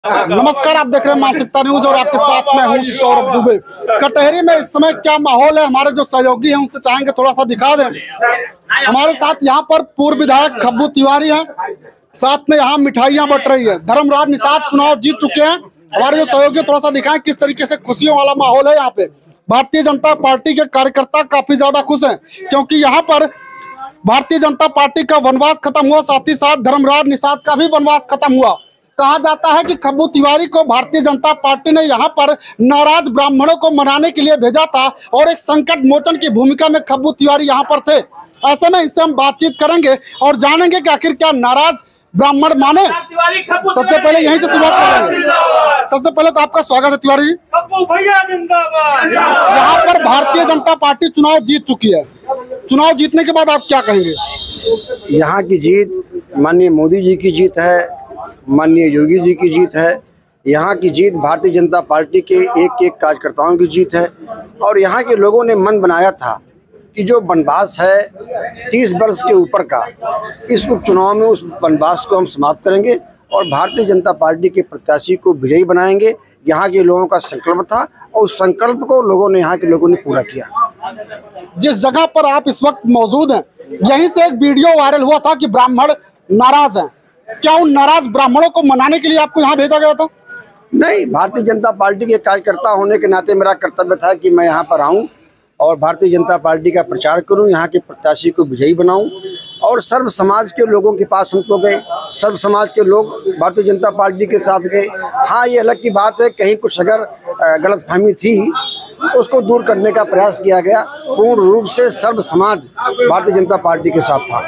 नमस्कार, आप देख रहे हैं मानसिकता न्यूज और आपके साथ मैं हूं सौरभ दुबे। कटहरी में इस समय क्या माहौल है, हमारे जो सहयोगी हैं उनसे चाहेंगे थोड़ा सा दिखा दें। हमारे साथ यहां पर पूर्व विधायक खब्बू तिवारी हैं, साथ में यहां मिठाइयां बट रही है। धर्मराज निषाद चुनाव जीत चुके हैं। हमारे जो सहयोगी थोड़ा सा दिखाएं किस तरीके से खुशियों वाला माहौल है यहाँ पे। भारतीय जनता पार्टी के कार्यकर्ता काफी ज्यादा खुश हैं क्योंकि यहाँ पर भारतीय जनता पार्टी का वनवास खत्म हुआ, साथ ही साथ धर्मराज निषाद का भी वनवास खत्म हुआ। कहा जाता है कि खब्बू तिवारी को भारतीय जनता पार्टी ने यहां पर नाराज ब्राह्मणों को मनाने के लिए भेजा था और एक संकट मोचन की भूमिका में खब्बू तिवारी यहां पर थे। ऐसे में इससे हम बातचीत करेंगे और जानेंगे कि आखिर क्या नाराज ब्राह्मण माने। सबसे पहले यहीं से शुरुआत करेंगे। सबसे पहले तो आपका स्वागत है तिवारी जी। यहाँ पर भारतीय जनता पार्टी चुनाव जीत चुकी है। चुनाव जीतने के बाद आप क्या कहेंगे? यहाँ की जीत माननीय मोदी जी की जीत है, माननीय योगी जी की जीत है। यहाँ की जीत भारतीय जनता पार्टी के एक एक कार्यकर्ताओं की जीत है। और यहाँ के लोगों ने मन बनाया था कि जो वनवास है 30 वर्ष के ऊपर का, इस उपचुनाव में उस वनवास को हम समाप्त करेंगे और भारतीय जनता पार्टी के प्रत्याशी को विजयी बनाएंगे। यहाँ के लोगों का संकल्प था और उस संकल्प को यहाँ के लोगों ने पूरा किया। जिस जगह पर आप इस वक्त मौजूद हैं, यहीं से एक वीडियो वायरल हुआ था कि ब्राह्मण नाराज हैं। क्या उन नाराज ब्राह्मणों को मनाने के लिए आपको यहाँ भेजा गया था? नहीं, भारतीय जनता पार्टी के कार्यकर्ता होने के नाते मेरा कर्तव्य था कि मैं यहाँ पर आऊँ और भारतीय जनता पार्टी का प्रचार करूँ, यहाँ के प्रत्याशी को विजयी बनाऊँ। और सर्व समाज के लोगों के पास हम तो गए, सर्व समाज के लोग भारतीय जनता पार्टी के साथ गए। हाँ, ये अलग की बात है, कहीं कुछ अगर गलतफहमी थी तो उसको दूर करने का प्रयास किया गया। पूर्ण रूप से सर्व समाज भारतीय जनता पार्टी के साथ था।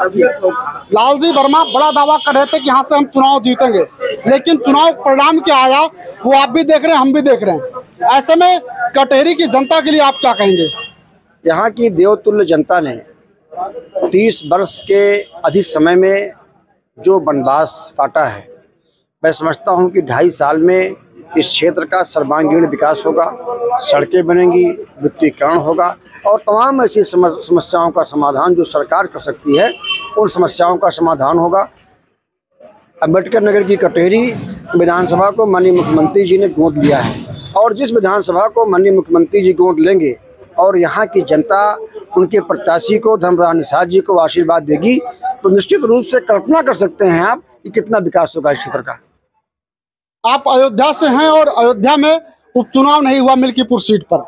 लालजी वर्मा बड़ा दावा कर रहे थे कि यहाँ से हम चुनाव जीतेंगे, लेकिन चुनाव परिणाम क्या आया वो आप भी देख रहे हैं, हम भी देख रहे हैं। ऐसे में कटहरी की जनता के लिए आप क्या कहेंगे? यहाँ की देवतुल्य जनता ने 30 वर्ष के अधिक समय में जो वनवास काटा है, मैं समझता हूँ कि 2.5 साल में इस क्षेत्र का सर्वांगीण विकास होगा, सड़कें बनेंगी, विद्युतीकरण होगा और तमाम ऐसी समस्याओं का समाधान जो सरकार कर सकती है, उन समस्याओं का समाधान होगा। अम्बेडकर नगर की कटहरी विधानसभा को माननीय मुख्यमंत्री जी ने गोद लिया है और जिस विधानसभा को माननीय मुख्यमंत्री जी गोद लेंगे और यहाँ की जनता उनके प्रत्याशी को धर्मराज निषाद जी को आशीर्वाद देगी, तो निश्चित रूप से कल्पना कर सकते हैं आप कि कितना विकास होगा इस क्षेत्र का। आप अयोध्या से हैं और अयोध्या में उपचुनाव नहीं हुआ मिल्कीपुर सीट पर,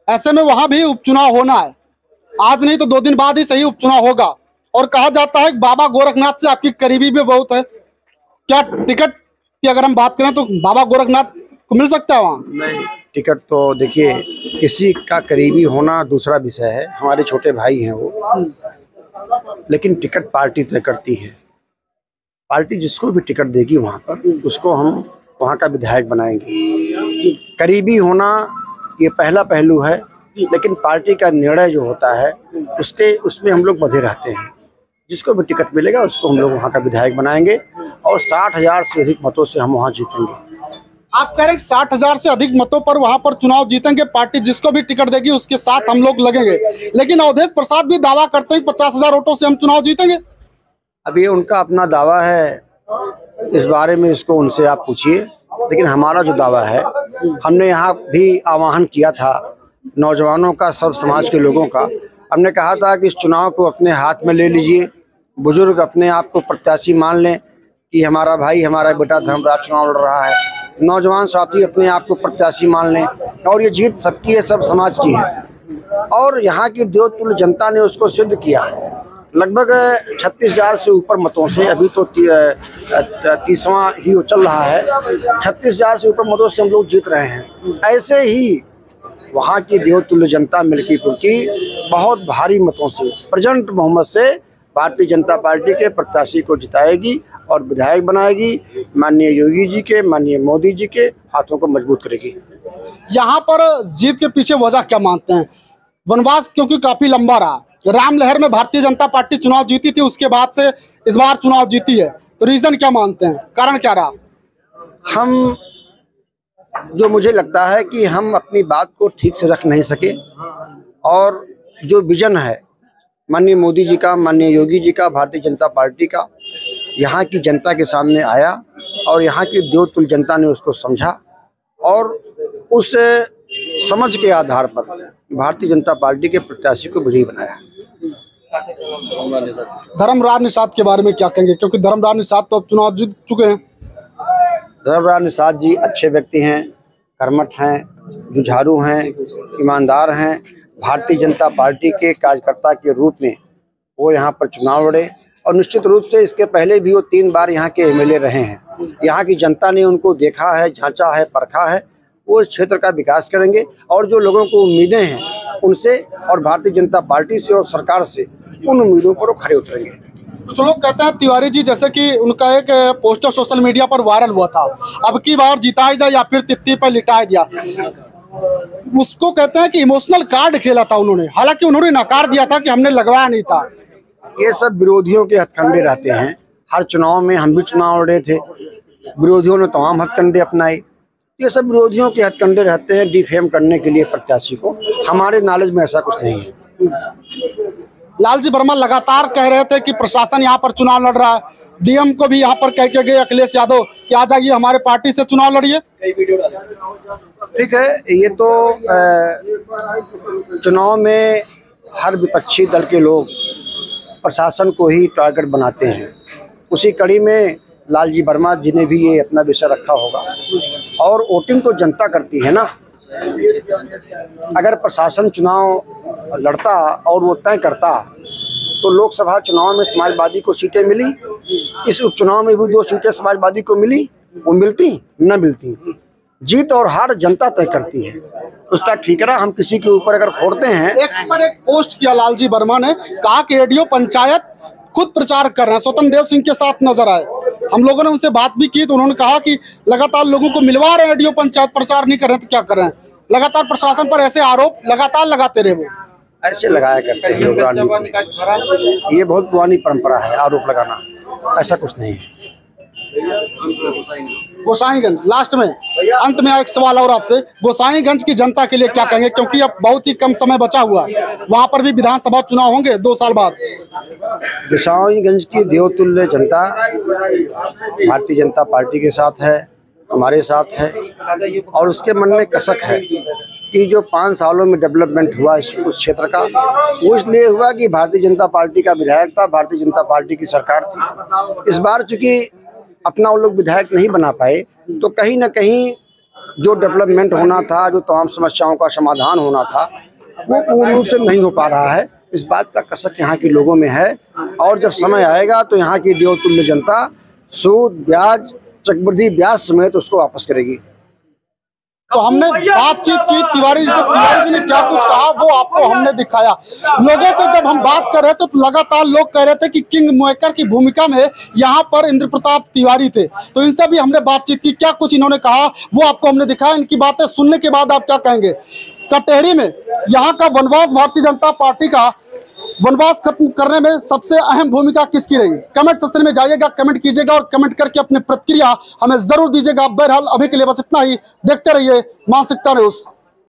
ऐसे में वहां भी उपचुनाव होना है। आज नहीं तो 2 दिन बाद ही सही उपचुनाव होगा और कहा जाता है कि बाबा गोरखनाथ से आपकी करीबी भी बहुत है। क्या टिकट की अगर हम बात करें तो बाबा गोरखनाथ को मिल सकता है वहाँ? नहीं, टिकट तो देखिए किसी का करीबी होना दूसरा विषय है, हमारे छोटे भाई हैं वो, लेकिन टिकट पार्टी तय करती है। पार्टी जिसको भी टिकट देगी वहाँ पर उसको हम वहाँ का विधायक बनाएंगे। करीबी होना ये पहला पहलू है, लेकिन पार्टी का निर्णय जो होता है उसमें हम लोग बंधे रहते हैं। जिसको भी टिकट मिलेगा उसको हम लोग वहाँ का विधायक बनाएंगे और 60,000 से अधिक मतों से हम वहाँ जीतेंगे। आप कह रहे हैं 60,000 से अधिक मतों पर वहाँ पर चुनाव जीतेंगे, पार्टी जिसको भी टिकट देगी उसके साथ हम लोग लगेंगे, लेकिन अवधेश प्रसाद भी दावा करते हैं 50,000 वोटों से हम चुनाव जीतेंगे। अब ये उनका अपना दावा है, इस बारे में इसको उनसे आप पूछिए, लेकिन हमारा जो दावा है, हमने यहाँ भी आह्वान किया था नौजवानों का, सब समाज के लोगों का। हमने कहा था कि इस चुनाव को अपने हाथ में ले लीजिए, बुजुर्ग अपने आप को प्रत्याशी मान लें कि हमारा भाई, हमारा बेटा धर्मराज चुनाव लड़ रहा है, नौजवान साथी अपने आप को प्रत्याशी मान लें और ये जीत सबकी है, सब समाज की है। और यहाँ की देवतुल्य जनता ने उसको सिद्ध किया है। लगभग 36,000 से ऊपर मतों से, अभी तो 30वां ही चल रहा है, 36,000 से ऊपर मतों से हम लोग जीत रहे हैं। ऐसे ही वहाँ की देवतुल्य जनता मिल्कीपुर की बहुत भारी मतों से, प्रचंड बहुमत से भारतीय जनता पार्टी के प्रत्याशी को जिताएगी और विधायक बनाएगी। माननीय योगी जी के, माननीय मोदी जी के हाथों को मजबूत करेगी। यहाँ पर जीत के पीछे वजह क्या मानते हैं? वनवास क्योंकि काफी लंबा रहा, राम लहर में भारतीय जनता पार्टी चुनाव जीती थी, उसके बाद से इस बार चुनाव जीती है, तो रीजन क्या मानते हैं, कारण क्या रहा? हम जो मुझे लगता है कि हम अपनी बात को ठीक से रख नहीं सके और जो विजन है माननीय मोदी जी का, माननीय योगी जी का, भारतीय जनता पार्टी का, यहाँ की जनता के सामने आया और यहाँ की देवतुल्य जनता ने उसको समझा और उस समझ के आधार पर भारतीय जनता पार्टी के प्रत्याशी को विजयी बनाया। धर्मराज निषाद के बारे में क्या कहेंगे, क्योंकि धर्मराज निषाद तो अब चुनाव जीत चुके हैं। धर्मराज निषाद जी अच्छे व्यक्ति हैं, कर्मठ हैं, जुझारू हैं, ईमानदार हैं। भारतीय जनता पार्टी के कार्यकर्ता के रूप में वो यहाँ पर चुनाव लड़े और निश्चित रूप से इसके पहले भी वो 3 बार यहाँ के एमएलए रहे हैं। यहाँ की जनता ने उनको देखा है, जांचा है, परखा है। वो इस क्षेत्र का विकास करेंगे और जो लोगों को उम्मीदें हैं उनसे और भारतीय जनता पार्टी से और सरकार से उन उम्मीदों पर वो खरे उतरेंगे। कुछ लोग कहते हैं तिवारी जी, जैसे कि उनका एक पोस्टर सोशल मीडिया पर वायरल हुआ था, अब की बार जिताई दिया या फिर तित्ती पर लिटाई दिया, उसको कहते हैं कि इमोशनल कार्ड खेला था उन्होंने, हालांकि उन्होंने नकार दिया था कि हमने लगवाया नहीं था। ये सब विरोधियों के हथकंडे रहते हैं। हर चुनाव में हम भी चुनाव लड़े थे, विरोधियों ने तमाम हथकंडे अपनाए। ये सब विरोधियों के हथकंडे रहते हैं डिफेम करने के लिए प्रत्याशी को। हमारे नॉलेज में ऐसा कुछ नहीं है। लालजी वर्मा लगातार कह रहे थे कि प्रशासन यहाँ पर चुनाव लड़ रहा है, डीएम को भी यहाँ पर कह के गए अखिलेश यादव कि आ जाइए हमारे पार्टी से चुनाव लड़िए। ठीक है, ये तो चुनाव में हर विपक्षी दल के लोग प्रशासन को ही टारगेट बनाते हैं। उसी कड़ी में लालजी वर्मा जी ने भी ये अपना विषय रखा होगा और वोटिंग तो जनता करती है ना। अगर प्रशासन चुनाव लड़ता और वो तय करता तो लोकसभा चुनाव में समाजवादी को सीटें मिली, इस उपचुनाव में भी 2 सीटें समाजवादी को मिली, वो मिलती न मिलती। जीत और हार जनता तय करती है, उसका ठीकरा हम किसी के ऊपर अगर फोड़ते हैं। एक्स पर एक पोस्ट किया लालजी वर्मा ने, कहा कि एडीओ पंचायत खुद प्रचार कर रहे हैं, स्वतंत्र देव सिंह के साथ नजर आए। हम लोगों ने उनसे बात भी की तो उन्होंने कहा कि लगातार लोगों को मिलवा रहे हैं, एडीओ पंचायत प्रचार नहीं कर रहे हैं तो क्या कर रहे हैं। लगातार प्रशासन पर ऐसे आरोप लगातार लगाते रहे, वो ऐसे लगाया करते हैं लोग राजनीति। ये बहुत पुरानी परंपरा है आरोप लगाना, ऐसा कुछ नहीं है। गोसाईगंज लास्ट में अंत में एक सवाल और आपसे, गोसाईगंज की जनता के लिए क्या कहेंगे, क्योंकि अब बहुत ही कम समय बचा हुआ है, वहाँ पर भी विधानसभा चुनाव होंगे 2 साल बाद। गोसाईगंज की देवतुल्य जनता भारतीय जनता पार्टी के साथ है, हमारे साथ है और उसके मन में कसक है कि जो 5 सालों में डेवलपमेंट हुआ उस क्षेत्र का, वो इसलिए हुआ कि भारतीय जनता पार्टी का विधायक था, भारतीय जनता पार्टी की सरकार थी। इस बार चूंकि अपना वो लोग विधायक नहीं बना पाए तो कहीं ना कहीं जो डेवलपमेंट होना था, जो तमाम समस्याओं का समाधान होना था, वो पूर्ण रूप से नहीं हो पा रहा है। इस बात का कसक यहाँ के लोगों में है और जब समय आएगा तो यहाँ की देवतुल्य जनता सूद, ब्याज, चक्रवृद्धि ब्याज समेत उसको वापस करेगी। तो हमने बातचीत की तिवारी जी से, तिवारी जी ने क्या कुछ कहा वो आपको हमने दिखाया। लोगों से जब हम बात कर रहे थे तो लगातार लोग कह रहे थे कि किंग मेकर की भूमिका में यहाँ पर इंद्र प्रताप तिवारी थे, तो इनसे भी हमने बातचीत की, क्या कुछ इन्होंने कहा वो आपको हमने दिखाया। इनकी बातें सुनने के बाद आप क्या कहेंगे। कटहरी में यहाँ का वनवास, भारतीय जनता पार्टी का वनवास खत्म करने में सबसे अहम भूमिका किसकी रही, कमेंट सेक्शन में जाइएगा, कमेंट कीजिएगा और कमेंट करके अपनी प्रतिक्रिया हमें जरूर दीजिएगा। बहरहाल अभी के लिए बस इतना ही, देखते रहिए मानसिकता न्यूज़।